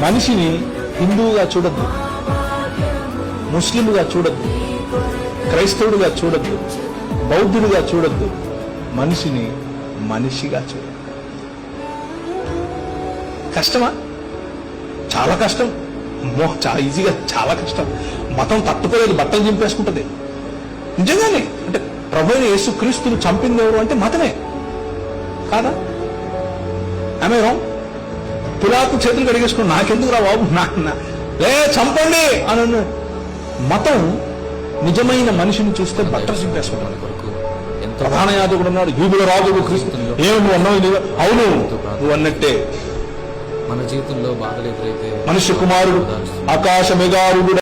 మనిషిని హిందువుగా చూడద్దు, ముస్లింగా చూడద్దు, క్రైస్తవుడిగా చూడద్దు, బౌద్ధుడిగా చూడద్దు. మనిషిని మనిషిగా చూడద్దు. కష్టమా? చాలా కష్టం. చాలా ఈజీగా, చాలా కష్టం. మతం తట్టుకోలేదు, బట్టలు చింపేసుకుంటుంది. నిజంగానే అంటే ప్రభు అయిన యేసుక్రీస్తును చంపింది ఎవరు అంటే మతమే కాదా? ఆమె పిలాతు చేతులు కడిగేసుకుని నాకెందుకు రా బాబు, లే చంపండి అని మతం నిజమైన మనిషిని చూస్తే బట్టలు చింపేసుకుంటాను. ప్రధాన యాజకుడు ఉన్నాడు, యూదుల రాజుకు క్రీస్తు. ఏమి నువ్వు అన్నావు? అవును, నువ్వు అన్నట్టే. మన జీవితంలో బాధలు ఎదురైతే మనుష్య కుమారుడు ఆకాశ మెగారుడు